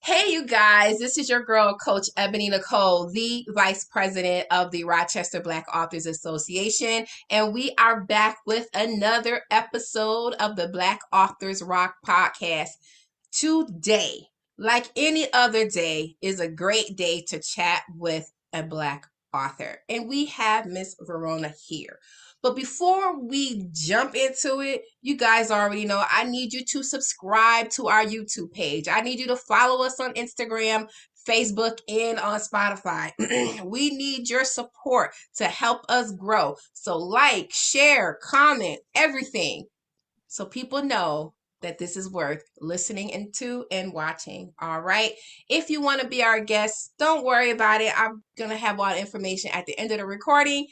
Hey, you guys, this is your girl, Coach Ebony Nicole, the Vice President of the Rochester Black Authors Association, and we are back with another episode of the Black Authors Rock podcast. Today, like any other day, is a great day to chat with a Black author, and we have Miss Verona here. But before we jump into it, you guys already know I need you to subscribe to our YouTube page. I need you to follow us on Instagram, Facebook, and on Spotify. We need your support to help us grow. So, like, share, comment, everything so people know that this is worth listening into and watching. All right. If you want to be our guest, don't worry about it. I'm going to have all the information at the end of the recording,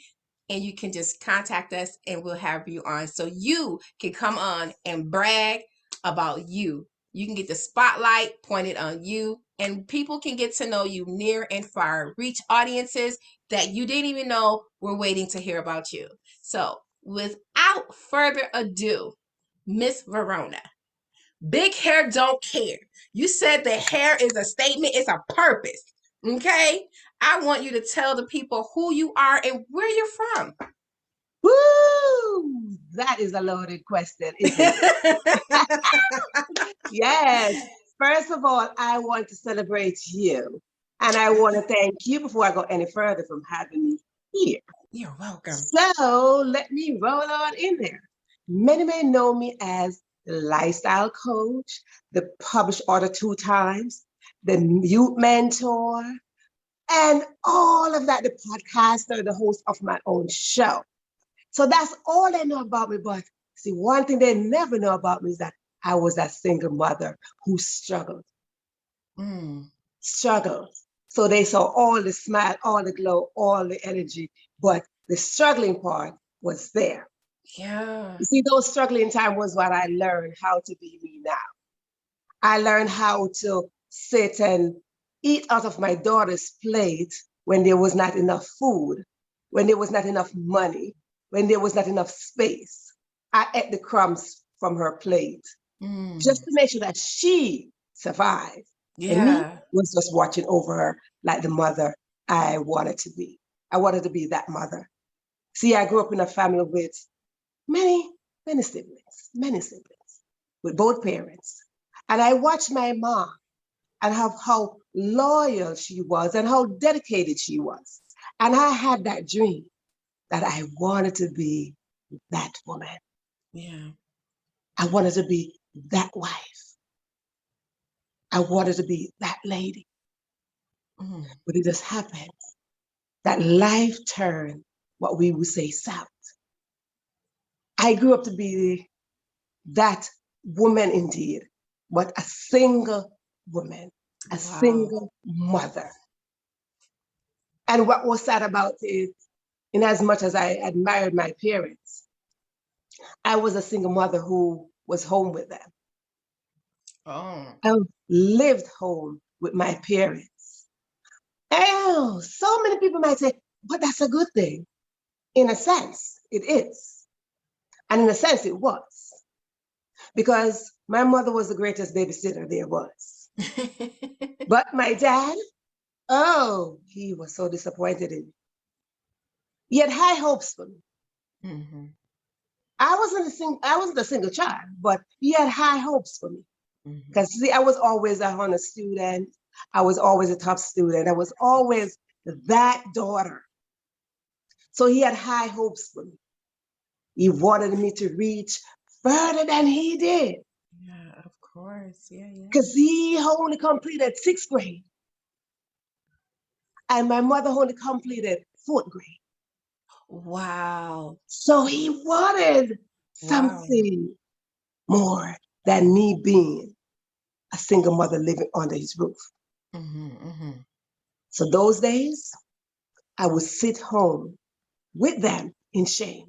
and you can just contact us and we'll have you on so you can come on and brag about you. You can get the spotlight pointed on you, and people can get to know you near and far. Reach audiences that you didn't even know were waiting to hear about you. So, without further ado, Miss Verona, big hair don't care. You said the hair is a statement, it's a purpose. Okay? I want you to tell the people who you are and where you're from. Woo! That is a loaded question, isn't it? Yes. First of all, I want to celebrate you. And I want to thank you before I go any further from having me here. You're welcome. So let me roll on in there. Many may know me as the lifestyle coach, the published author 2 times, the youth mentor, and all of that, the podcaster, the host of my own show. So that's all they know about me. But see, one thing they never know about me is that I was that single mother who struggled. Struggled. So they saw all the smile, all the glow, all the energy, but the struggling part was there. Yeah. You see, those struggling time was what I learned how to be me now. I learned how to sit and eat out of my daughter's plate when there was not enough food, when there was not enough money, when there was not enough space. I ate the crumbs from her plate just to make sure that she survived. And me was just watching over her like the mother I wanted to be. I wanted to be that mother. See, I grew up in a family with many siblings, with both parents. And I watched my mom and how loyal she was and how dedicated she was. And I had that dream that I wanted to be that woman. Yeah. I wanted to be that wife. I wanted to be that lady. But it just happened that life turned what we would say south. I grew up to be that woman indeed, but a single woman, a single mother. And what was sad about it, in as much as I admired my parents, I was a single mother who was home with them. I lived home with my parents. Oh, so many people might say, but that's a good thing. In a sense, it is. And in a sense, it was. Because my mother was the greatest babysitter there was. But my dad, oh, he was so disappointed in me. He had high hopes for me. I wasn't a single child, but he had high hopes for me. Because see, I was always a honor student. I was always a top student. I was always that daughter. So he had high hopes for me. He wanted me to reach further than he did. Yeah, of course. Yeah. Because he only completed 6th grade. And my mother only completed 4th grade. Wow. So he wanted something more than me being a single mother living under his roof. So those days, I would sit home with them in shame.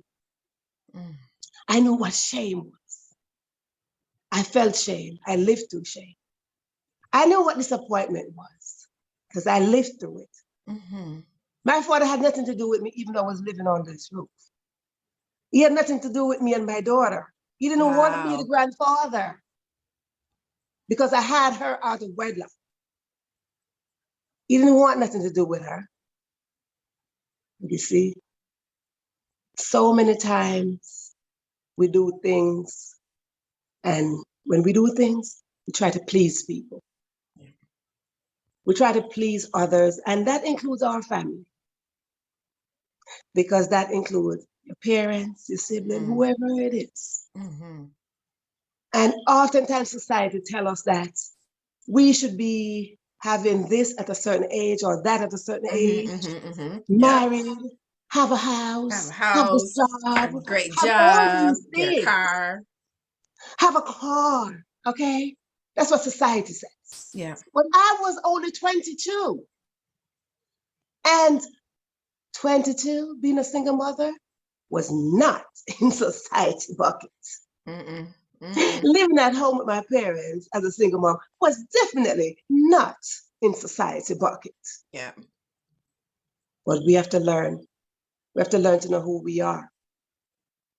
I knew what shame was. I felt shame. I lived through shame. I knew what disappointment was because I lived through it. My father had nothing to do with me, even though I was living under his roof. He had nothing to do with me and my daughter. He didn't want to be the grandfather because I had her out of wedlock. He didn't want nothing to do with her. You see, so many times we do things, and when we do things, we try to please people. Yeah. We try to please others, and that includes our family, because that includes your parents, your sibling, Mm-hmm. whoever it is. Mm-hmm. And oftentimes society tell us that we should be having this at a certain age or that at a certain Mm-hmm. age, Mm-hmm. Mm-hmm. Yep. married, have a Have a house, have a house, job, a great have all job, these get a things, car. have a car, okay? That's what society says. Yeah. When I was only 22, and 22, being a single mother was not in society buckets. Mm-mm. Mm-mm. Living at home with my parents as a single mom was definitely not in society buckets. Yeah. But we have to learn. We have to learn to know who we are.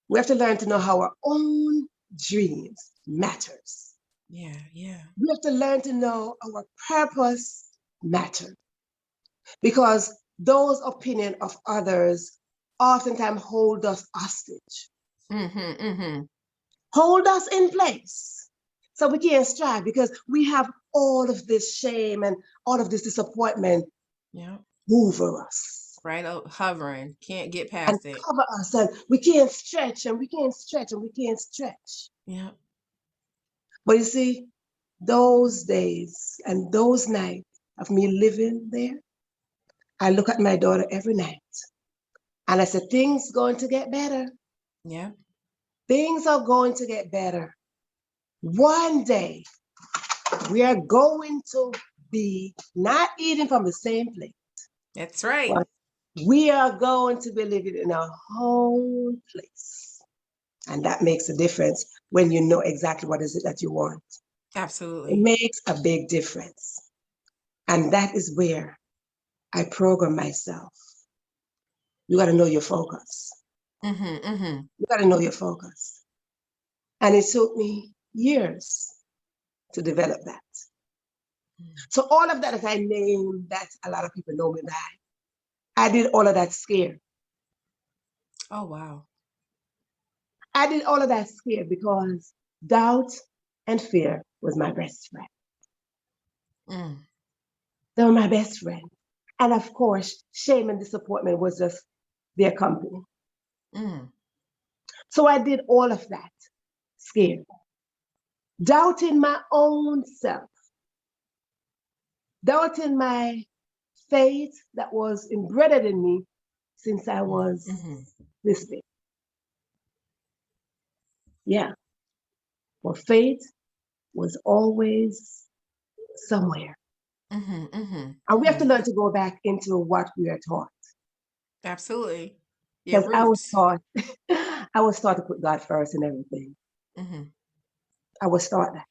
We have to learn to know how our own dreams matters. Yeah. Yeah. We have to learn to know our purpose matters, because those opinions of others oftentimes hold us hostage, Mm-hmm. Mm-hmm. hold us in place. So we can't strive because we have all of this shame and all of this disappointment Yeah. over us Right. Hovering. Can't get and past it. cover us. And we can't stretch and we can't stretch and we can't stretch. Yeah. But you see, those days and those nights of me living there, I look at my daughter every night and I said, things going to get better. Yeah. Things are going to get better. One day we are going to be not eating from the same plate, That's right. but we are going to be living in a whole place. And that makes a difference when you know exactly what is it that you want. It Absolutely. makes a big difference. And that is where I program myself. You got to know your focus. Mm-hmm. Mm-hmm. You got to know your focus. And it took me years to develop that. So all of that I named, that a lot of people know me by, I did all of that scared. Oh wow. I did all of that scared because doubt and fear was my best friend. Mm. They were my best friend. And of course, shame and disappointment was just their company. Mm. So I did all of that scared, doubting my own self, doubting my faith that was embedded in me since I was Mm-hmm. this big. Yeah. Well, faith was always somewhere. Mm-hmm. Mm-hmm. And we have Mm-hmm. to learn to go back into what we are taught. Absolutely. Your Because I was roots. taught, I was taught to put God first in everything. Mm-hmm. I was taught that.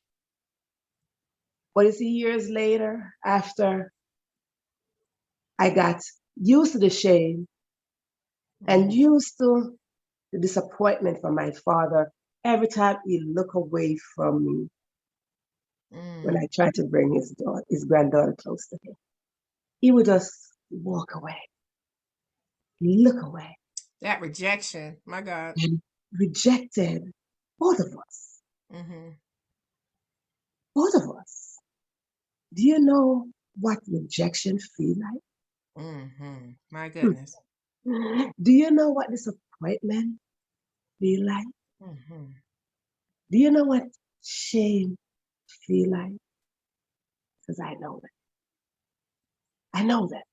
But it's years later, after I got used to the shame and Mm-hmm. used to the disappointment from my father every time he looked away from me when I Mm. tried to bring his granddaughter close to him. He would just walk away, look away, That rejection. My God. and rejected both of us. Mm-hmm. Both of us. Do you know what rejection feel Mm-hmm. My like? goodness. Do you know what disappointment feel like? Mm-hmm. Do you know what shame feel like? Because I know that. I know that.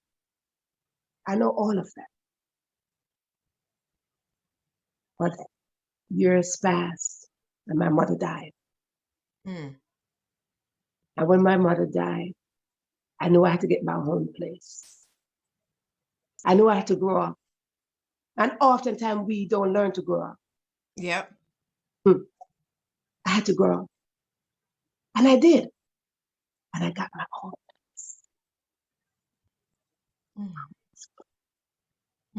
I know all of that. But years passed and my mother died. Mm. And when my mother died, I knew I had to get my own place. I knew I had to grow up. And oftentimes we don't learn to grow up. Yep. Hmm. I had to grow up. And I did. And I got my own place. Mm.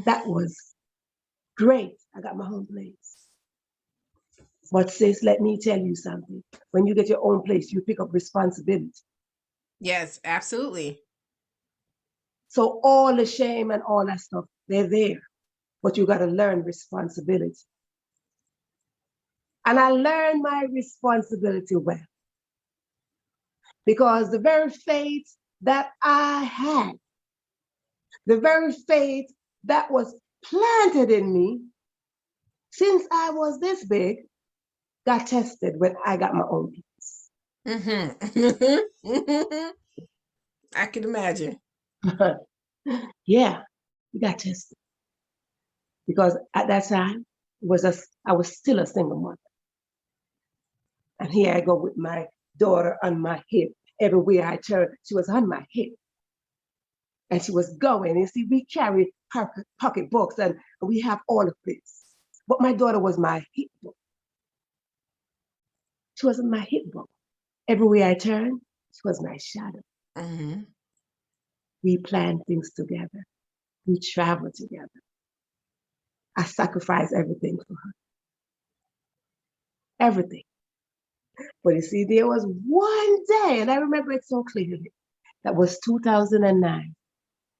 That was great. I got my own place. But sis, let me tell you something. When you get your own place, you pick up responsibility. Yes, absolutely. So all the shame and all that stuff, they're there. But you got to learn responsibility. And I learned my responsibility well. Because the very faith that I had, the very faith that was planted in me since I was this big, got tested when I got my own peace. I can imagine. Yeah, we got tested. Because at that time, I was still a single mother. And here I go with my daughter on my hip. Everywhere I turned, she was on my hip. And she was going. You see, we carry pocketbooks and we have all of this. But my daughter was my hip book. She was my hip book. Everywhere I turned, she was my shadow. Mm-hmm. We planned things together. We traveled together. I sacrificed everything for her. Everything. But you see, there was one day, and I remember it so clearly. That was 2009,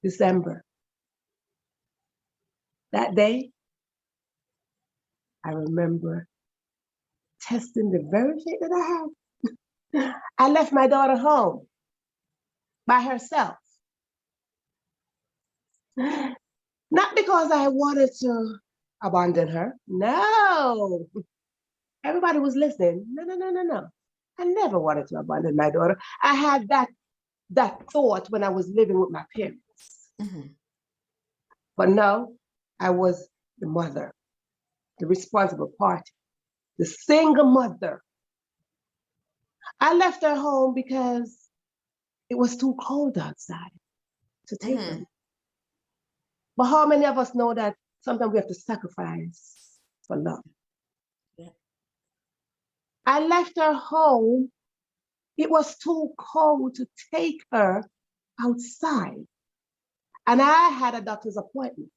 December. That day, I remember testing the very thing that I had. I left my daughter home by herself. Not because I wanted to abandon her. No. Everybody was listening. No. I never wanted to abandon my daughter. I had that thought when I was living with my parents. Mm-hmm. But no, I was the mother, the responsible party, the single mother. I left her home because it was too cold outside to take her. But how many of us know that sometimes we have to sacrifice for love? Yeah. I left her home. It was too cold to take her outside. And I had a doctor's appointment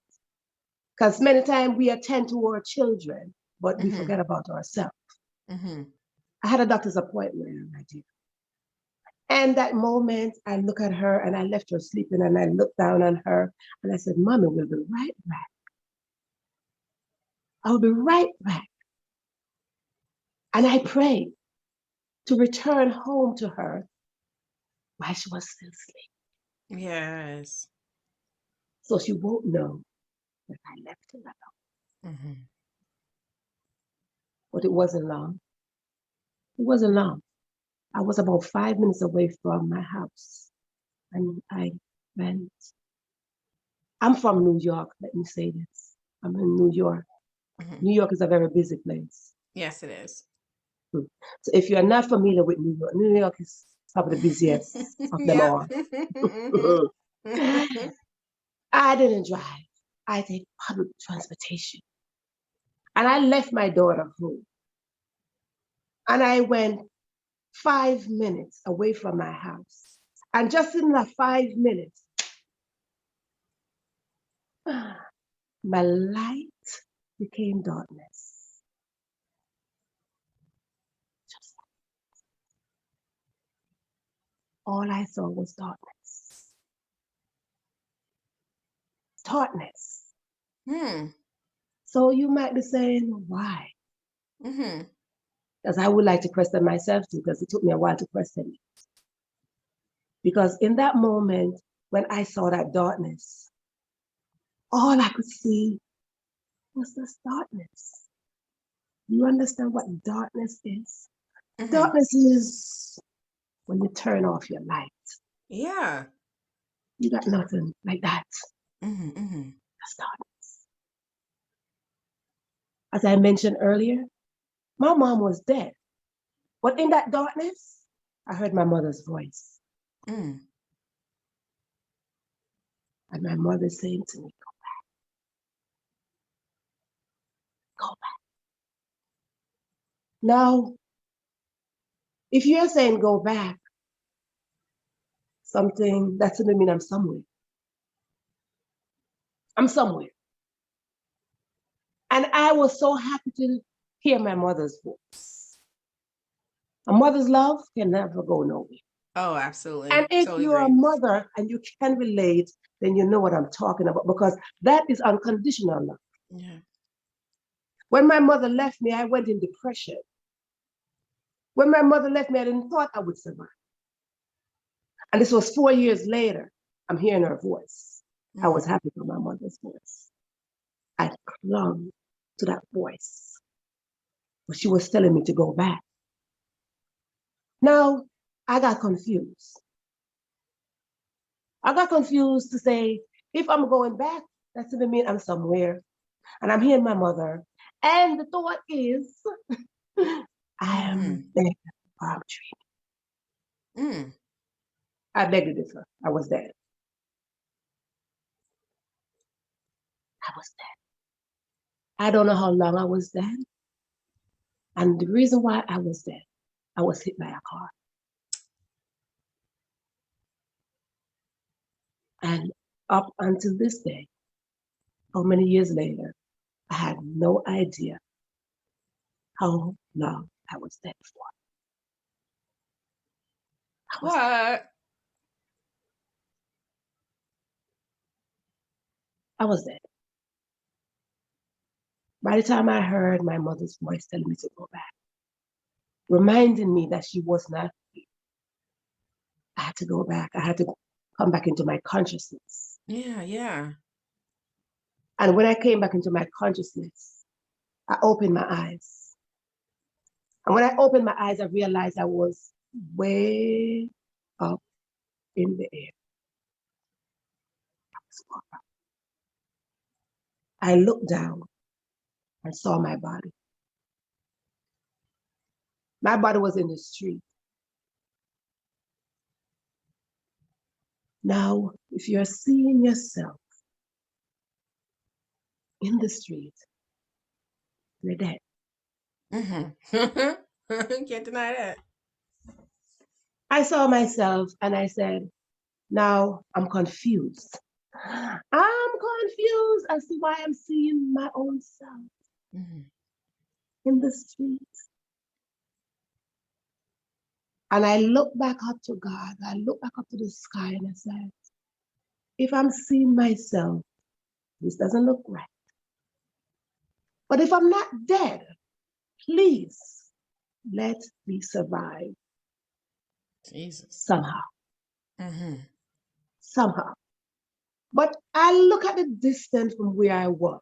because many times we attend to our children, but we forget about ourselves. I had a doctor's appointment, my dear. And that moment, I look at her and I left her sleeping and I looked down on her and I said, Mommy, we'll be right back. I'll be right back. And I prayed to return home to her while she was still asleep. Yes. So she won't know that I left her alone. But it wasn't long. It wasn't long. I was about 5 minutes away from my house. And I went. I'm from New York, let me say this. I'm in New York. New York is a very busy place. Yes, it is. So if you're not familiar with New York is probably the busiest of them all. I didn't drive. I take public transportation. And I left my daughter home. And I went 5 minutes away from my house. And just in that 5 minutes, my light became darkness. Just all I saw was darkness. Darkness. So you might be saying, why? Because I would like to question myself too, because it took me a while to question it. Because in that moment, when I saw that darkness, all I could see was this darkness. You understand what darkness is? Darkness is when you turn off your light. Yeah. You got nothing like that. That's darkness. As I mentioned earlier, my mom was dead. But in that darkness, I heard my mother's voice. And my mother saying to me, go back. Go back. Now, if you're saying go back, something that doesn't mean I'm somewhere. I'm somewhere. And I was so happy to hear my mother's voice. A mother's love can never go nowhere. Oh, And absolutely. if Totally you're a agree. mother and you can relate, then you know what I'm talking about because that is unconditional love. Yeah. When my mother left me, I went in depression. When my mother left me, I didn't thought I would survive. And this was 4 years later. I'm hearing her voice. I was Mm. happy for my mother's voice. I clung to that voice. But she was telling me to go back. Now, I got confused. I got confused to say, if I'm going back, that doesn't mean I'm somewhere. And I'm hearing my mother. And the thought is, I am Mm-hmm. dead. I'm dreaming. Mm. I begged to differ. I was dead. I was dead. I don't know how long I was dead. And the reason why I was dead, I was hit by a car. And up until this day, how many years later, I had no idea how long I was dead for. I was dead. What? I was dead. By the time I heard my mother's voice telling me to go back, reminding me that she was not, I had to go back. I had to come back into my consciousness. Yeah, yeah. And when I came back into my consciousness, I opened my eyes. And when I opened my eyes, I realized I was way up in the air. I looked down and saw my body. My body was in the street. Now, if you're seeing yourself in the street, you're dead. Mm-hmm. Can't deny that. I saw myself and I said, now I'm confused. I'm confused as to why I'm seeing my own self Mm-hmm. in the street. And I looked back up to God. I looked back up to the sky and I said, if I'm seeing myself, this doesn't look right. But if I'm not dead, please let me survive Jesus. somehow, Mm-hmm. somehow. But I look at the distance from where I was.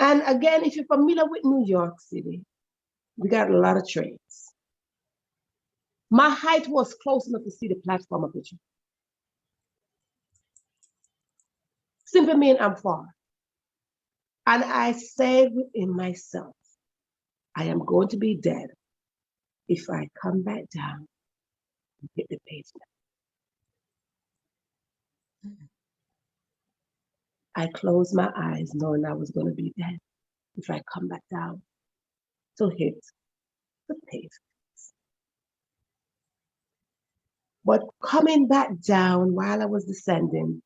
And again, if you're familiar with New York City, we got a lot of trains. My height was close enough to see the platform of the train. Simply mean I'm far. And I said within myself, I am going to be dead if I come back down and hit the pavement. Mm-hmm. I closed my eyes knowing I was going to be dead if I come back down to hit the pavement. But coming back down while I was descending,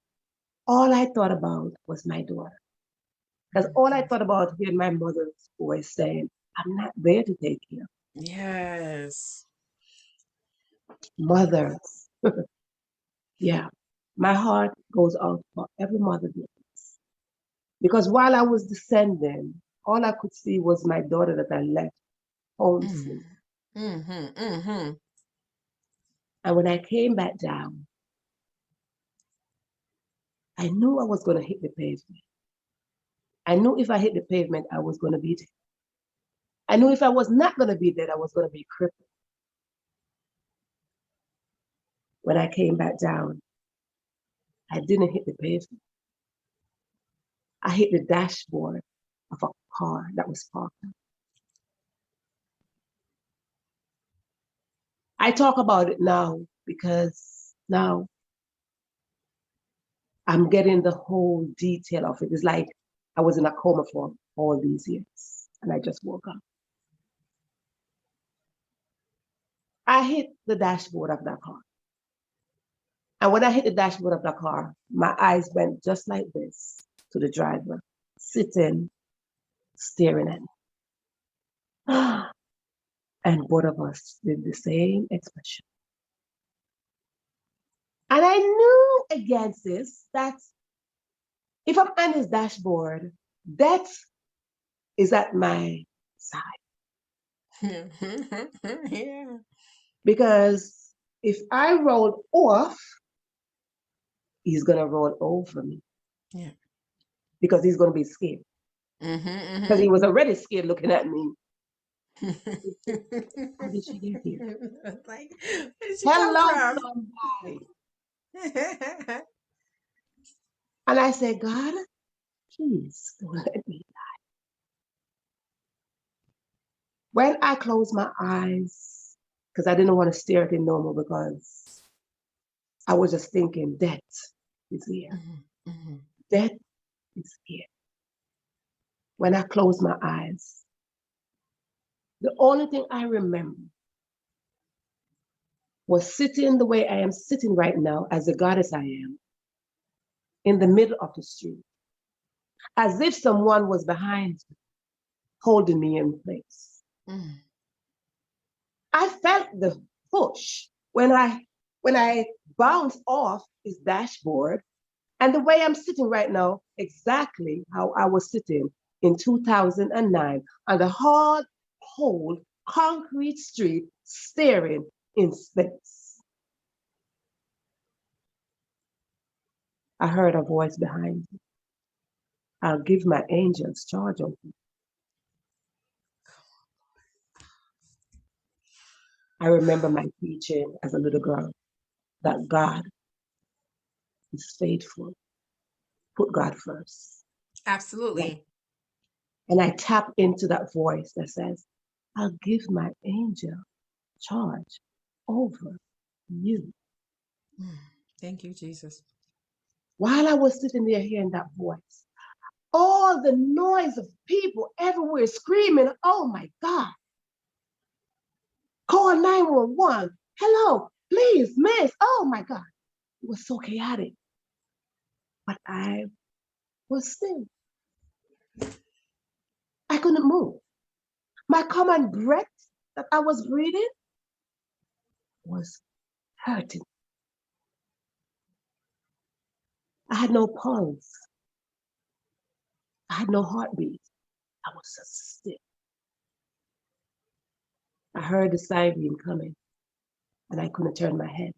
all I thought about was my daughter. Because all I thought about hearing my mother's voice saying, I'm not there to take care. Yes. Mothers. Yeah. My heart goes out for every mother there is. Because while I was descending, all I could see was my daughter that I left home Mm-hmm. sleep. Mm-hmm. Mm-hmm. And when I came back down, I knew I was going to hit the pavement. I knew if I hit the pavement, I was going to be dead. I knew if I was not going to be dead, I was going to be crippled. When I came back down, I didn't hit the pavement. I hit the dashboard of a car that was parked. I talk about it now because now I'm getting the whole detail of it. It's like I was in a coma for all these years and I just woke up. I hit the dashboard of that car. And when I hit the dashboard of the car, my eyes went just like this to the driver, sitting, staring at me. And both of us did the same expression. And I knew against this that if I'm on his dashboard, death is at my side. Yeah. Because if I roll off, he's going to roll over me. Yeah. Because he's going to be scared. Because he was already scared looking at me. How did she get here? Like, where did she come Hello, from? somebody. And I said, God, please don't let me. When I closed my eyes, because I didn't want to stare at him no more because I was just thinking, death is here. Death is here. When I closed my eyes, the only thing I remember was sitting the way I am sitting right now, as the goddess I am, in the middle of the street, as if someone was behind me, holding me in place. I felt the push when I bounced off his dashboard, and the way I'm sitting right now, exactly how I was sitting in 2009 on the hard, cold, concrete street, staring in space. I heard a voice behind me. I'll give my angels charge over you. I remember my teaching as a little girl that God is faithful. Put God first. Absolutely. And I tap into that voice that says, I'll give my angel charge over you. Thank you, Jesus. While I was sitting there hearing that voice, all the noise of people everywhere screaming, oh my God, call 911. Hello, please, miss. Oh my God. It was so chaotic. But I was still. I couldn't move. My common breath that I was breathing was hurting. I had no pulse. I had no heartbeat. I was just still. I heard the siren coming and I couldn't turn my head.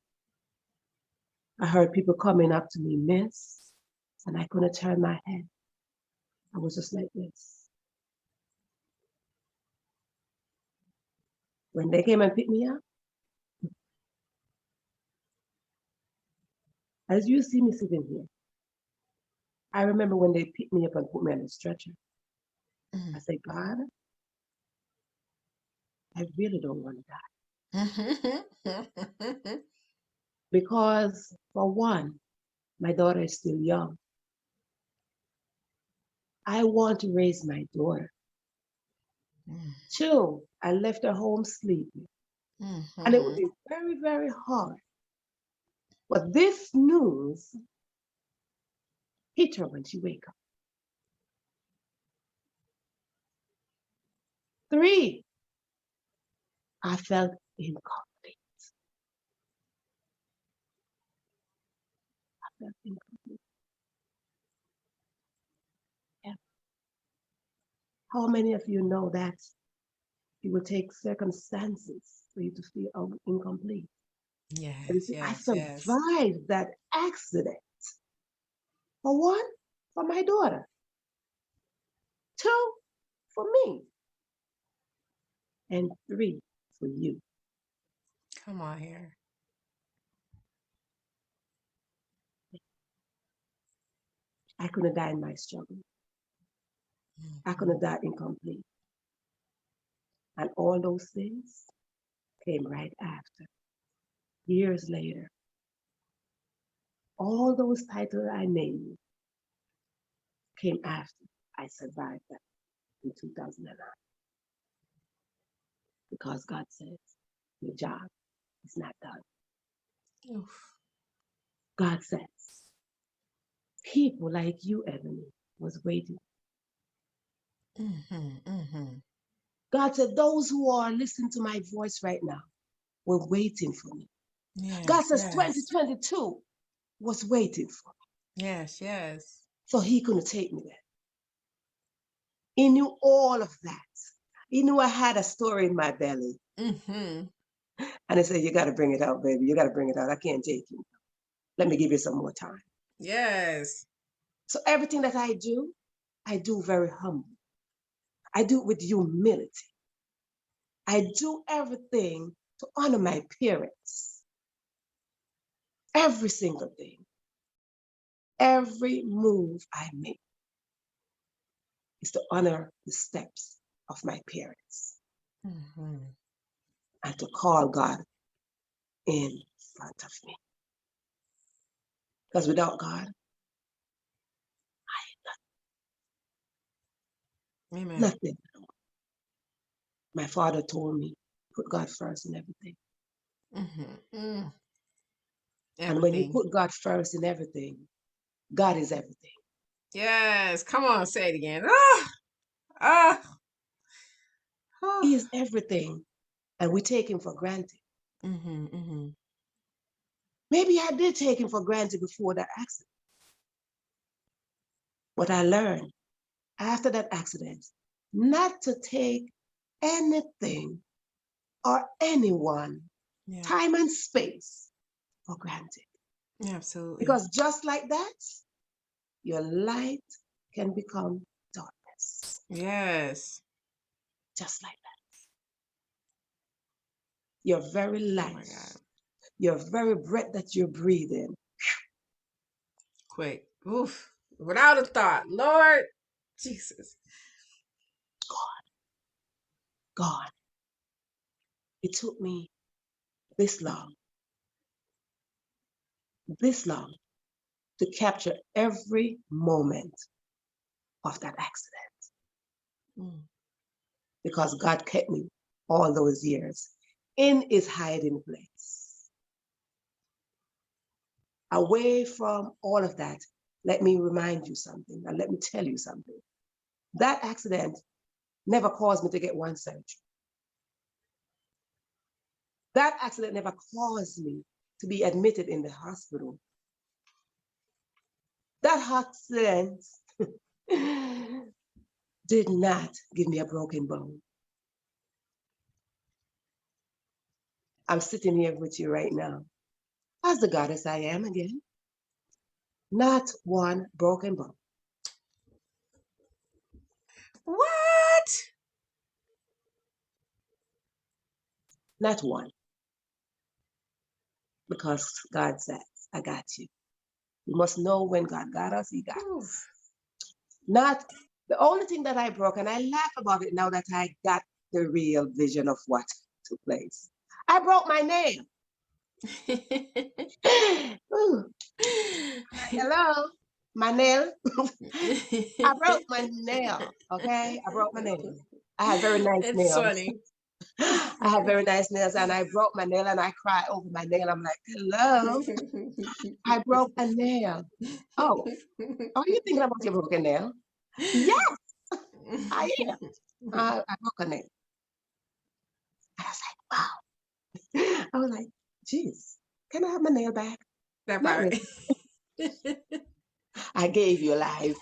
I heard people coming up to me, miss, and I couldn't turn my head. I was just like this. When they came and picked me up, as you see me sitting here, I remember when they picked me up and put me on the stretcher. I said, God, I really don't want to die. Because, for one, my daughter is still young. I want to raise my daughter. Two, I left her home sleeping. And it would be very, very hard. But this news hit her when she wake up. Three, I felt incomplete. I felt incomplete. Yeah. How many of you know that it will take circumstances for you to feel incomplete? And you Yes, see, I yes, yes. survived that accident. For one, for my daughter. Two, for me. And three, for you. Come on here. I couldn't die in my struggle. I couldn't die incomplete. And all those things came right after. Years later, all those titles I named came after I survived that in 2009. Because God says, your job is not done. Oof. God says, people like you, Ebony, was waiting. God said, those who are listening to my voice right now were waiting for me. Yes, God says yes, 2022 was waiting for me. yes, yes. So he couldn't take me there. He knew all of that. He knew I had a story in my belly. Mm-hmm. And he said, you got to bring it out, baby. You got to bring it out. I can't take you. Let me give you some more time. Yes. So everything that I do very humbly. I do it with humility. I do everything to honor my parents. Every single thing. Every move I make is to honor the steps of my parents Mm-hmm. and to call God in front of me. Because without God, Amen. nothing. My father told me, put God first in everything. Mm-hmm. Mm. And when you Everything. put God first in everything, God is everything. Yes. Come on, say it again. Ah, ah. Ah. He is everything. And we take him for granted. Mm-hmm. Mm-hmm. Maybe I did take him for granted before that accident. But I learned after that accident not to take anything or anyone, Yeah. time and space for granted. Absolutely. Because just like that, your light can become darkness. Yes. Just like that. Your very Oh my God. life, your very breath that you're breathing. Quick. Oof. Without a thought. Lord Jesus. God, it took me this long to capture every moment of that accident Mm. because God kept me all those years in his hiding place. Away from all of that, let me remind you something and let me tell you something. That accident never caused me to get one surgery. That accident never caused me to be admitted in the hospital. That accident did not give me a broken bone. I'm sitting here with you right now as the goddess I am again. Not one broken bone. What? Not one. Because God says, I got you. You must know when God got us, he got Oof. us. Not the only thing that I broke, and I laugh about it now that I got the real vision of what took place. I broke my nail. Ooh, hello, my nail. I broke my nail. Okay, I broke my nail. I had very nice It's nails. funny. I had very nice nails, and I broke my nail, and I cried over my nail. I'm like, hello, I broke a nail. Oh, are you thinking about your broken nail? Yes, I am. I broke a nail. And I was like, wow. I was like, geez, can I have my nail back? That Not part. really. I gave you life.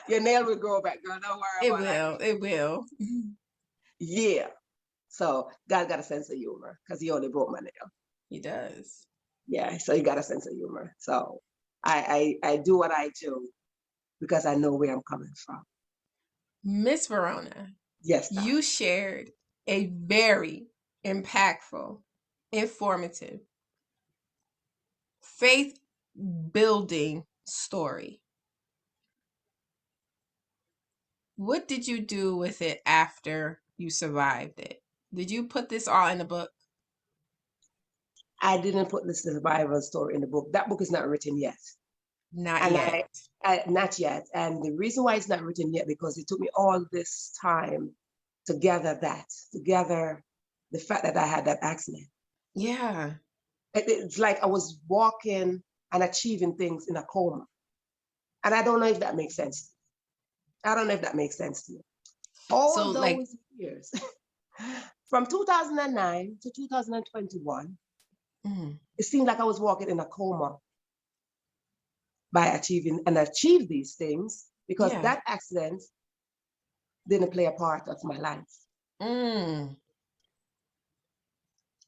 Your nail will grow back, girl. Don't worry It about it. will. It will. Yeah. So God got a sense of humor because he only broke my nail. He does. Yeah. So he got a sense of humor. So I do what I do because I know where I'm coming from. Miss Verona, Yes, you darling. shared a very impactful, informative, faith building story. What did you do with it after you survived it? Did you put this all in the book? I didn't put this survival story in the book. That book is not written yet. Not And yet. I not yet. And the reason why it's not written yet, because it took me all this time to gather that, to gather the fact that I had that accident. Yeah. It's like I was walking and achieving things in a coma. And I don't know if that makes sense. I don't know if that makes sense to you. So All like those years. From 2009 to 2021, it seemed like I was walking in a coma by achieving and achieve these things because Yeah. that accident didn't play a part of my life. Mm.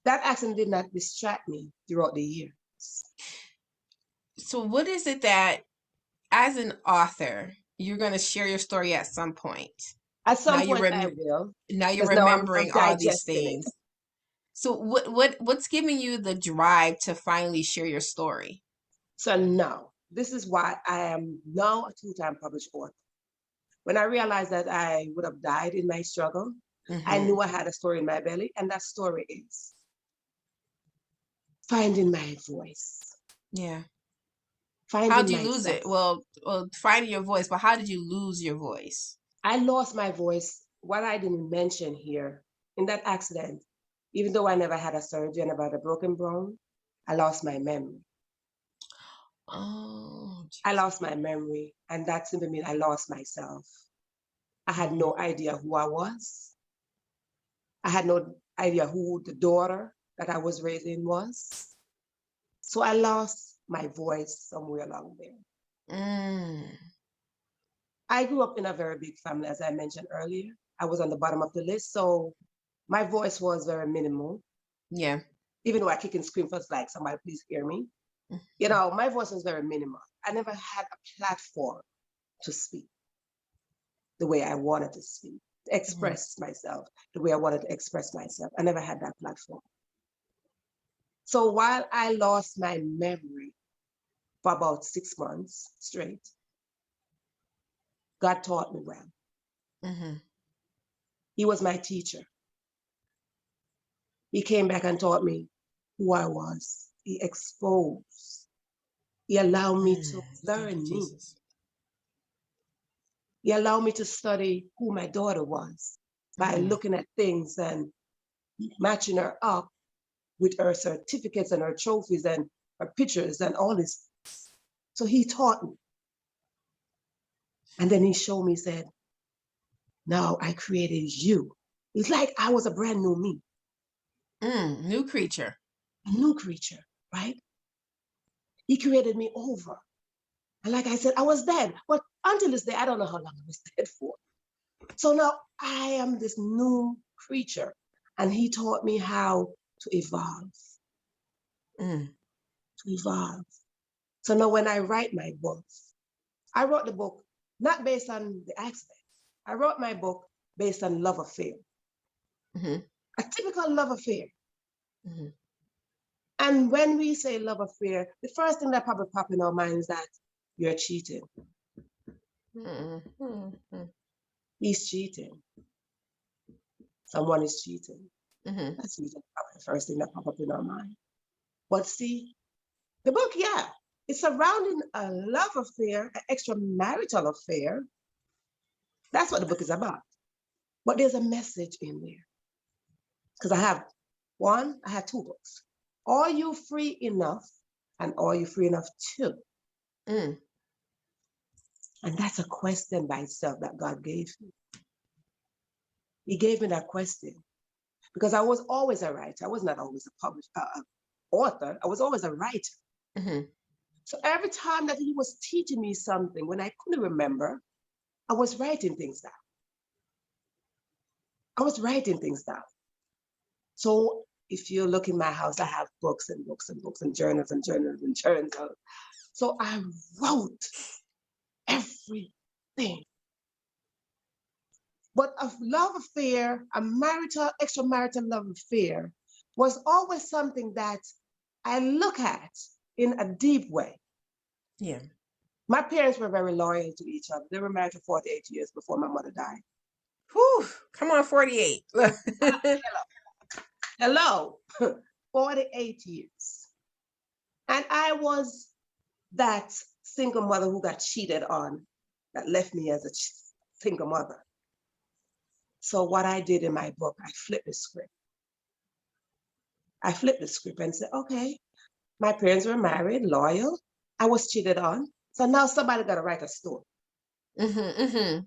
That accident did not distract me throughout the years. So what is it that, as an author, you're going to share your story at some point? At Now some you're point, I will, now you're because now I'm remembering all these digesting it. things. So what's giving you the drive to finally share your story? So now, this is why I am now a two-time published author. When I realized that I would have died in my struggle, I Mm-hmm. knew I had a story in my belly, and that story is finding my voice, Yeah. How'd finding you lose myself. it? Well, finding your voice, but how did you lose your voice? I lost my voice. What I didn't mention here in that accident, even though I never had a surgery and never had a broken bone, I lost my memory. Oh, I Jesus. lost my memory, and that simply means I lost myself. I had Mm-hmm. no idea who I was. I had no idea who the daughter that I was raising was. So I lost my voice somewhere along there. Mm. I grew up in a very big family, as I mentioned earlier. I was on the bottom of the list, so my voice was very minimal. Yeah. Even though I kick and scream for like somebody please hear me. You Mm-hmm. know, my voice was very minimal. I never had a platform to speak the way I wanted to speak, to Mm-hmm. express myself the way I wanted to express myself. I never had that platform. So while I lost my memory for about 6 months straight, God taught me well. Mm-hmm. He was my teacher. He came back and taught me who I was. He exposed. He allowed me Mm. to Thank you, learn me. Jesus. He allowed me to study who my daughter was by Mm. looking at things and matching her up with her certificates and her trophies and her pictures and all this. So he taught me. And then he showed me, said, now I created you. It's like I was a brand new me, New creature. a new creature, right? He created me over. And like I said, I was dead. But until this day, I don't know how long I was dead for. So now I am this new creature. And he taught me how to evolve, Mm. to evolve. So now when I write my books, I wrote the book not based on the accident. I wrote my book based on love affair, Mm-hmm. a typical love affair. Mm-hmm. And when we say love affair, the first thing that probably pop in our mind is that you're cheating. Mm-hmm. He's cheating. Someone is cheating. Mm-hmm. That's usually probably the first thing that pop up in our mind. But see, the book, yeah, it's surrounding a love affair, an extramarital affair. That's what the book is about. But there's a message in there. Because I have two books. Are you free enough? And are you free enough too? Mm. And that's a question by itself that God gave me. He gave me that question because I was always a writer. I was not always a published author. I was always a writer. Mm-hmm. So every time that he was teaching me something, when I couldn't remember, I was writing things down. I was writing things down. So if you look in my house, I have books and books and books and journals and journals and journals. So I wrote everything. But a love affair, a marital, extramarital love affair, was always something that I look at in a deep way. Yeah. My parents were very loyal to each other. They were married for 48 years before my mother died. Whew. Come on, 48. Hello, 48 years. And I was that single mother who got cheated on, that left me as a single mother. So what I did in my book, I flipped the script. I flipped the script and said, okay, my parents were married, loyal. I was cheated on. So now somebody got to write a story. Mm-hmm. Mm-hmm.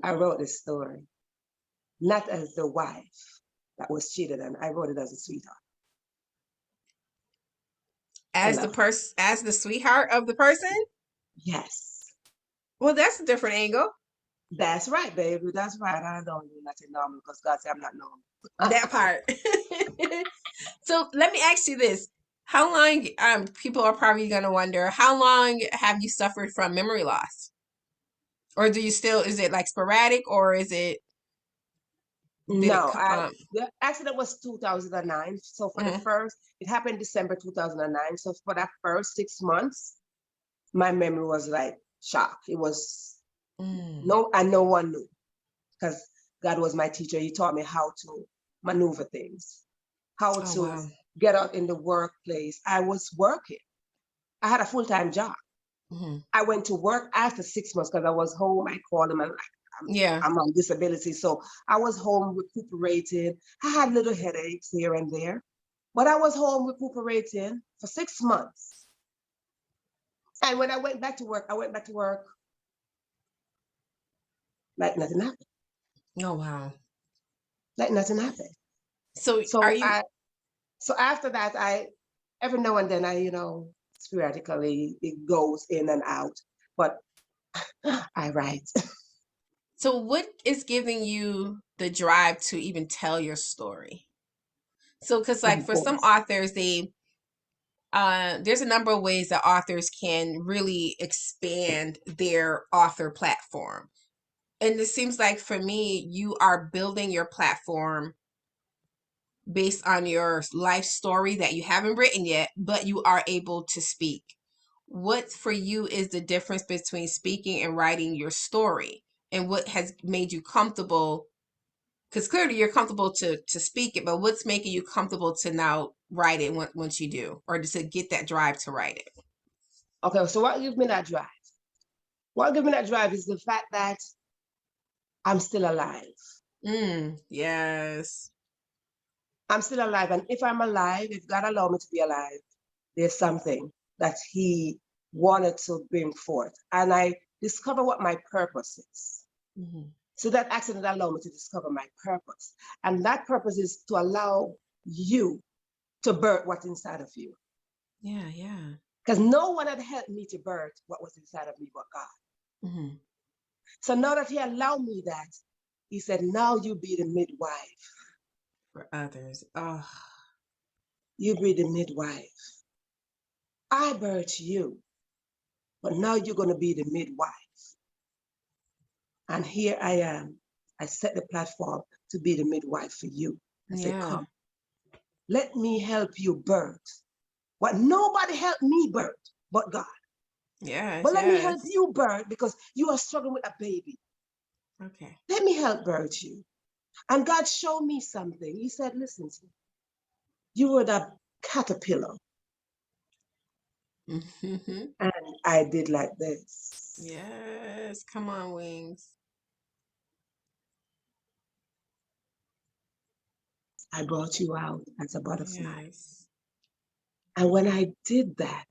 I wrote this story not as the wife that was cheated on. I wrote it as a sweetheart. I As the love her. person, as the sweetheart of the person? Yes. Well, that's a different angle. That's right, baby. That's right. I don't do nothing normal because God said I'm not normal. That part. So let me ask you this. How long, people are probably going to wonder, how long have you suffered from memory loss? Or do you still, is it like sporadic or is it, did it, No, the accident was 2009. So for the mhm. first, it happened December 2009. So for that first 6 months, my memory was like shock. It was Mm. no, and no one knew because God was my teacher. He taught me how to maneuver things, how Oh, to wow. get out in the workplace. I was working. I had a full-time job. Hmm. I went to work after 6 months because I was home. I called him and Yeah. I'm on disability. So I was home recuperating. I had little headaches here and there, but I was home recuperating for 6 months. And when I went back to work, I went back to work like nothing happened. Oh, wow. Like nothing happened. So are So you, I so after that, I every now and then sporadically it goes in and out. But I write. so what is giving you the drive to even tell your story? So, because like My for some voice. authors, there's a number of ways that authors can really expand their author platform. And it seems like for me, you are building your platform based on your life story that you haven't written yet, but you are able to speak. What for you is the difference between speaking and writing your story? And what has made you comfortable? Because clearly you're comfortable to speak it, but what's making you comfortable to now write it once you do, or to get that drive to write it? Okay, so what gives me that drive? What gives me that drive is the fact that I'm still alive. Yes. I'm still alive. And if I'm alive, if God allowed me to be alive, there's something that He wanted to bring forth. And I discover what my purpose is. Hmm. So that accident allowed me to discover my purpose. And that purpose is to allow you to birth what's inside of you. Yeah, yeah. Because no one had helped me to birth what was inside of me but God. Hmm. So now that He allowed me that, He said, now you be the midwife. For others. Oh, You be the midwife. I birthed you, but now you're going to be the midwife. And here I am. I set the platform to be the midwife for you. I say, yeah. come, let me help you birth what nobody helped me birth but God. Yes, But let me help yes. you birth because you are struggling with a baby. Okay. Let me help birth you. And God showed me something. He said, listen to me. You were the caterpillar. Hmm. And I did like this. Yes. Come on, wings. I brought you out as a butterfly. Yes. And when I did that,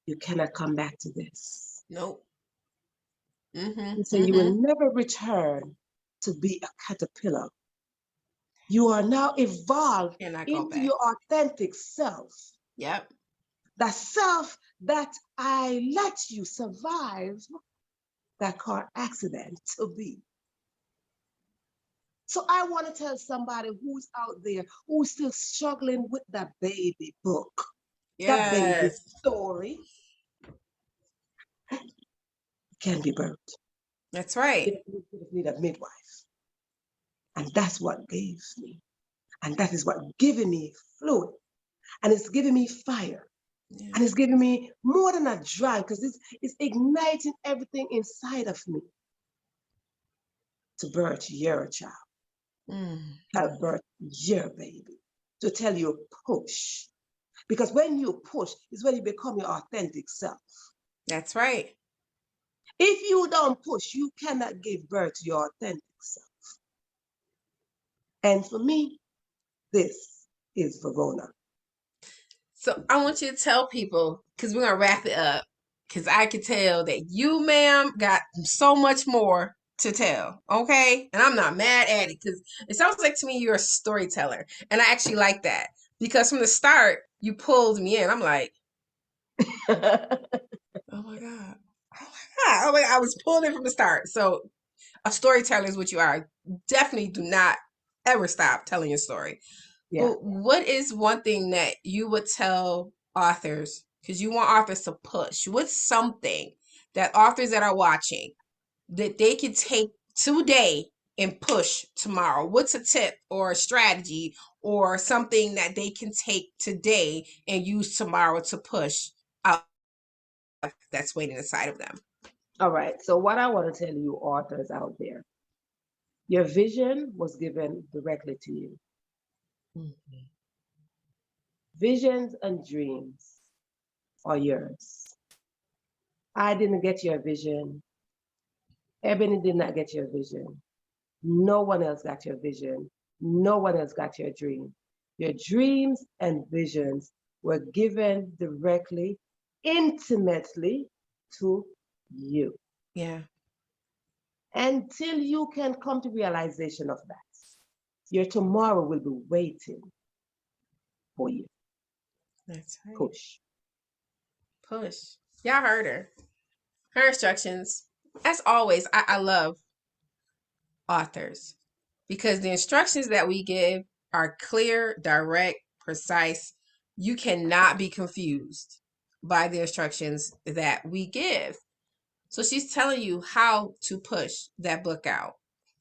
you cannot come back to this. Nope. Hmm. He said, you Hmm. will never return to be a caterpillar. You are now evolved Can I go into back? your authentic self. Yep. The self that I let you survive that car accident to be. So I want to tell somebody who's out there who's still struggling with that baby book, that baby Yes. story can be birthed. That's right. You need a midwife. And that's what gave me. And that is what giving me fluid. And it's giving me fire. Yeah. And it's giving me more than a drive because it's igniting everything inside of me to birth your child, Mm. help birth your baby, to tell you push. Because when you push, is when you become your authentic self. That's right. If you don't push, you cannot give birth to your authentic self. And for me, this is Verona. So I want you to tell people, because we're gonna wrap it up, because I could tell that you, ma'am, got so much more. to tell, okay? And I'm not mad at it because it sounds like to me you're a storyteller. And I actually like that because from the start, you pulled me in. I'm like, oh my God. Oh my God. Oh my God. I was pulled in from the start. So a storyteller is what you are. Definitely do not ever stop telling your story. Yeah. But what is one thing that you would tell authors? Because you want authors to push. What's something that authors that are watching that they can take today and push tomorrow? What's a tip or a strategy or something that they can take today and use tomorrow to push out that's waiting inside of them? All right. So what I want to tell you, authors out there, your vision was given directly to you. Mhm. Visions and dreams are yours. I didn't get your vision. Ebony did not get your vision. No one else got your vision. No one else got your dream. Your dreams and visions were given directly, intimately to you. Yeah, Until you can come to realization of that, your tomorrow will be waiting for you. that's right. Push. Push. Y'all heard her. Her instructions. As always, I love authors because the instructions that we give are clear, direct, precise. You cannot be confused by the instructions that we give. So she's telling you how to push that book out.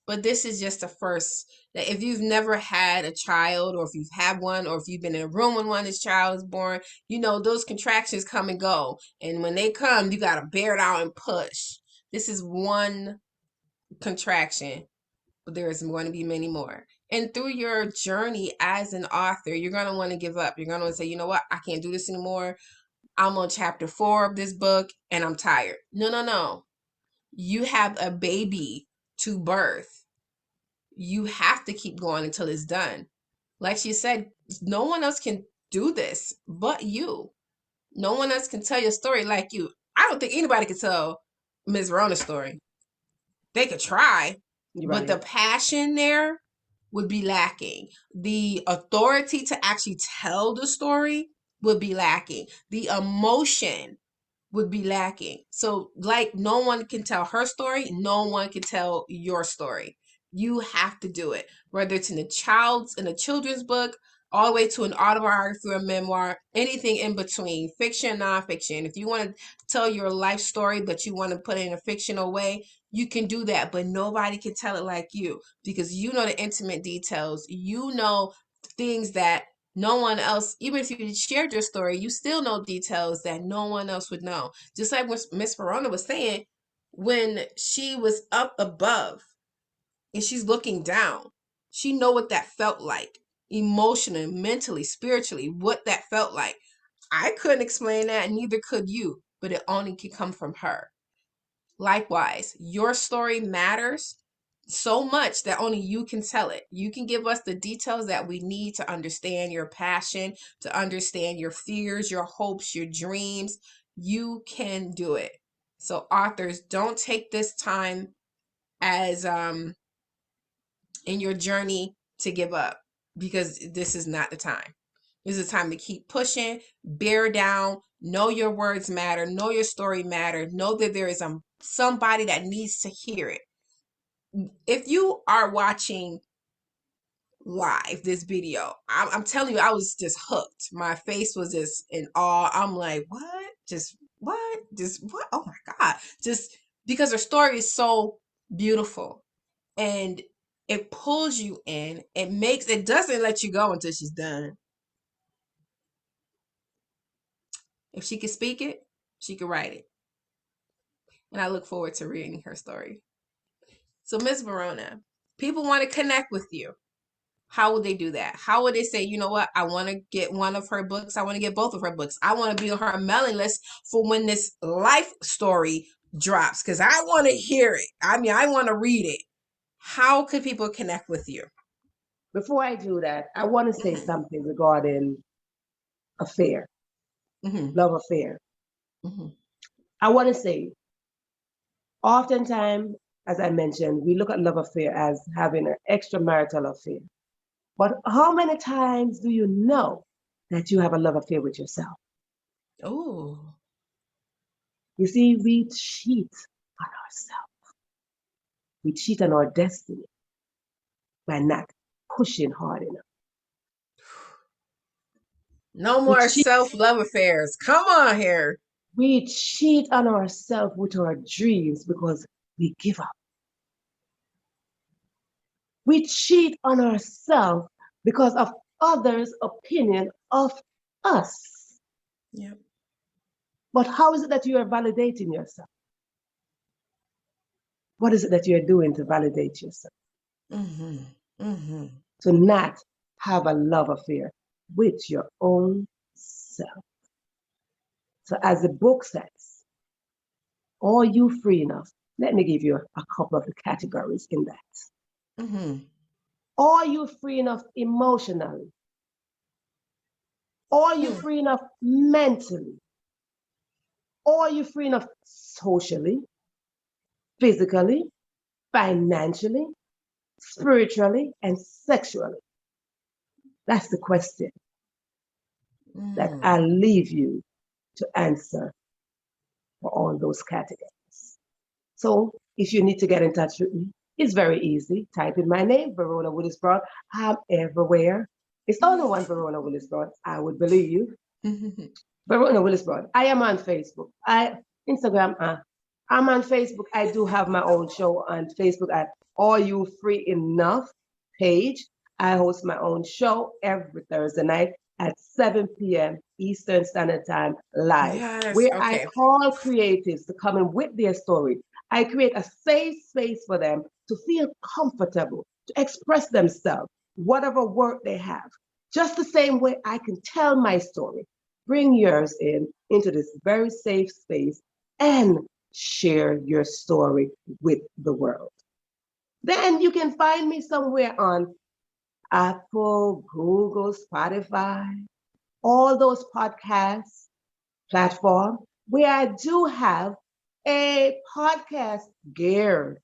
But this is just the first. That if you've never had a child, or if you've had one, or if you've been in a room when one of this child is born, you know those contractions come and go. And when they come, you gotta bear it out and push. This is one contraction, but there is going to be many more. And through your journey as an author, you're gonna want to give up. You're gonna want to say, you know what, I can't do this anymore. I'm on chapter 4 of this book and I'm tired. No, no, no. You have a baby to birth. You have to keep going until it's done. Like she said, no one else can do this but you. No one else can tell your story like you. I don't think anybody can tell Ms. Verona's story. They could try, You're but the right. passion there would be lacking. The authority to actually tell the story would be lacking. The emotion would be lacking. So, like, no one can tell her story, no one can tell your story. You have to do it, whether it's in a children's book, all the way to an autobiography or memoir, anything in between, fiction, nonfiction. If you want to tell your life story, but you want to put it in a fictional way, you can do that. But nobody can tell it like you because you know the intimate details. You know things that no one else, even if you shared your story, you still know details that no one else would know. Just like what Miss Verona was saying, when she was up above and she's looking down, she know what that felt like, emotionally, mentally, spiritually, what that felt like. I couldn't explain that, neither could you, but it only can come from her. Likewise, your story matters so much that only you can tell it. You can give us the details that we need to understand your passion, to understand your fears, your hopes, your dreams. You can do it. So authors, don't take this time as in your journey to give up because this is not the time. This is a time to keep pushing, bear down, know your words matter, know your story matter, know that there is somebody that needs to hear it. If you are watching live this video, I'm telling you, I was just hooked. My face was just in awe. I'm like, what? Just what? Just what? Oh my God. Just because her story is so beautiful and it pulls you in. It doesn't let you go until she's done. If she could speak it, she could write it. And I look forward to reading her story. So, Miss Verona, people want to connect with you. How would they do that? How would they say, you know what? I want to get one of her books. I want to get both of her books. I want to be on her mailing list for when this life story drops because I want to hear it. I mean, I want to read it. How could people connect with you? Before I do that, I want to say Mm-hmm. something regarding affair, Mm-hmm. love affair. Mm-hmm. I want to say, oftentimes as I mentioned, we look at love affair as having an extramarital affair. But how many times do you know that you have a love affair with yourself? Oh. You see, we cheat on ourselves. We cheat on our destiny by not pushing hard enough. No We more cheat, self-love affairs. Come on here. we cheat on ourselves with our dreams because we give up. We cheat on ourselves because of others' opinion of us. Yep. But how is it that you are validating yourself? What is it that you're doing to validate yourself? Mm-hmm. Mm-hmm. To not have a love affair with your own self. So, as the book says, are you free enough? Let me give you a couple of the categories in that. Mm-hmm. Are you free enough emotionally? Are you Hmm. free enough mentally? Are you free enough socially, physically, financially, spiritually, and sexually? That's the question that Mm. I'll leave you to answer for all those categories. So if you need to get in touch with me, it's very easy. Type in my name, Verona Willis-Brown. I'm everywhere. It's only one Verona Willis-Brown, I would believe you. Verona Willis-Brown. I am on Facebook. Instagram. I'm on Facebook. I do have my own show on Facebook at Are You Free Enough page. I host my own show every Thursday night at 7 p.m. Eastern Standard Time live, Yes. where I Okay. call creatives to come in with their story. I create a safe space for them to feel comfortable, to express themselves, whatever work they have. Just the same way I can tell my story, bring yours in into this very safe space and share your story with the world. Then you can find me somewhere on Apple, Google, Spotify, all those podcasts platform where I do have a podcast geared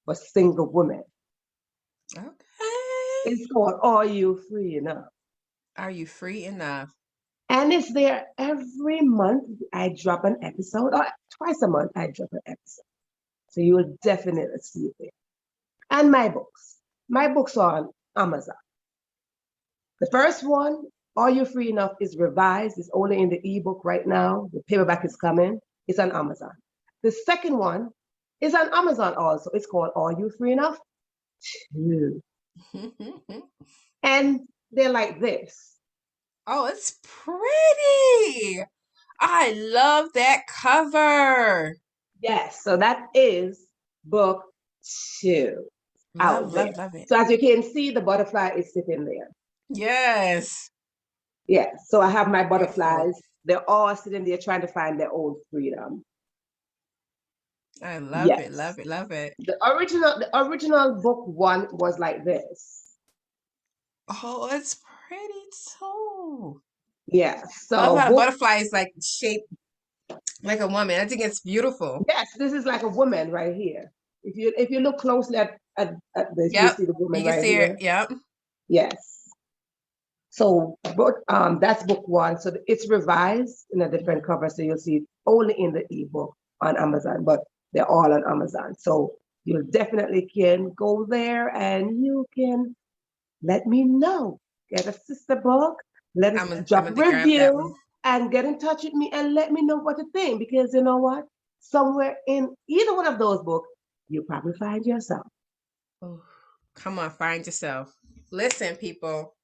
for single women. Okay. It's called Are You Free Enough? Are you free enough? And it's there every month. I drop an episode, or twice a month, I drop an episode. So you will definitely see it there. And my books. My books are on Amazon. The first one, Are You Free Enough, is revised. It's only in the ebook right now. The paperback is coming. It's on Amazon. The second one is on Amazon also. It's called Are You Free Enough? 2. And they're like this. Oh, it's pretty. I love that cover. Yes, so that is book 2 Love, out there. love, love it. So as you can see, the butterfly is sitting there. Yes. Yeah, so I have my Beautiful. butterflies. They're all sitting there trying to find their own freedom. I love it, Yes. love it, love it. The original book 1 was like this. Oh, it's pretty too. Yeah. I love So how the book butterfly is like shaped like a woman. I think it's beautiful. yes, this is like a woman right here. If you look closely at this, you Yep. see the woman You can right see it. here. Yep. Yes. So that's book 1. So it's revised in a different cover. So you'll see it only in the ebook on Amazon, but they're all on Amazon. So you definitely can go there and you can let me know. Get a sister book, let us I'm drop gonna grab that one. review and get in touch with me and let me know what you think. Because you know what? Somewhere in either one of those books, you probably find yourself. Oh, come on, find yourself. Listen, people.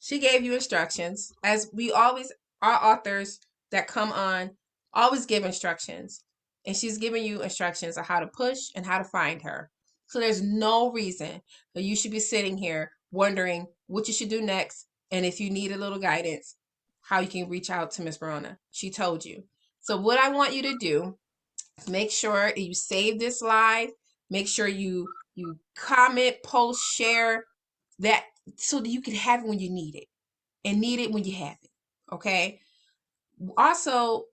She gave you instructions, as we always, our authors that come on always give instructions. And she's giving you instructions on how to push and how to find her. So there's no reason that you should be sitting here wondering what you should do next. And if you need a little guidance, how you can reach out to Miss Verona. She told you. So what I want you to do is make sure you save this live. Make sure you comment, post, share that so that you can have it when you need it and need it when you have it. Okay. Also,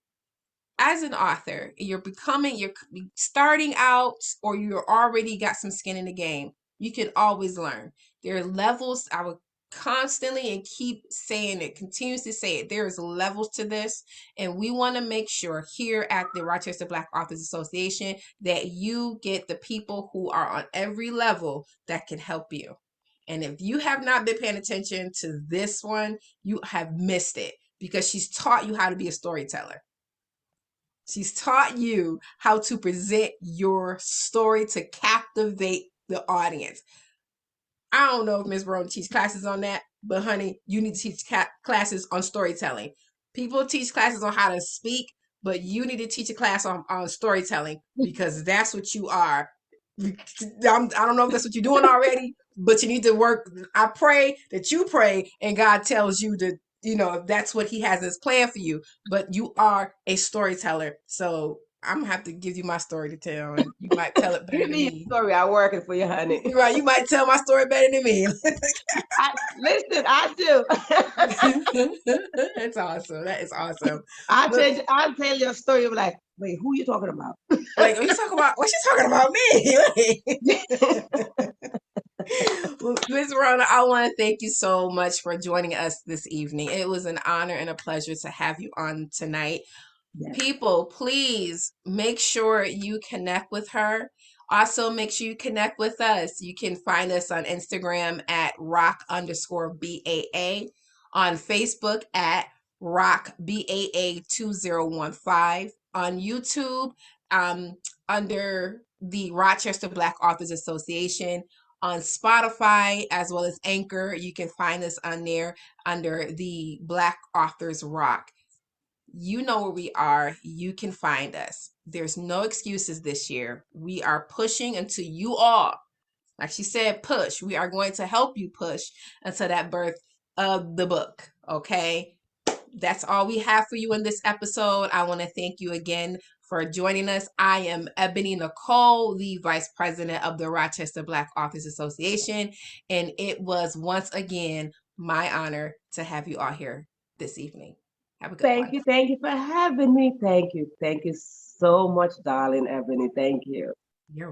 as an author, you're starting out, or you're already got some skin in the game, you can always learn. There are levels. I would constantly and keep saying it, continuously say it. There's levels to this, and we want to make sure here at the Rochester Black Authors Association that you get the people who are on every level that can help you. And if you have not been paying attention to this one, you have missed it, because she's taught you how to be a storyteller. She's taught you how to present your story to captivate the audience. I don't know if Ms. Verona teaches classes on that, but honey, you need to teach classes on storytelling. People teach classes on how to speak, but you need to teach a class on storytelling, because that's what you are. I don't know if that's what you're doing already, but you need to work. I pray that you pray and God tells you to, if that's what he has as plan for you, but you are a storyteller. So I'm gonna have to give you my story to tell, and you might tell it better Give than me me. your story. I'm working for you, honey. Right, you might tell my story better than me. Listen, I do. It's awesome. That is awesome. But I'll tell you a story. I'm like, wait, who are you talking about? like, we talk about what she's talking about me. Well, Ms. Verona, I want to thank you so much for joining us this evening. It was an honor and a pleasure to have you on tonight. Yes. People, please make sure you connect with her. Also, make sure you connect with us. You can find us on Instagram at rock_BAA, on Facebook at rockBAA2015, on YouTube under the Rochester Black Authors Association, on Spotify as well as Anchor. You can find us on there under the Black Authors Rock. You know where we are. You can find us. There's no excuses this year. We are pushing until you all, like she said, push. We are going to help you push until that birth of the book. Okay. That's all we have for you in this episode. I want to thank you again for joining us. I am Ebony Nicole, the Vice President of the Rochester Black Authors Association, and it was once again my honor to have you all here this evening. Have a good one. Thank you for having me. Thank you so much, darling Ebony. Thank you. You're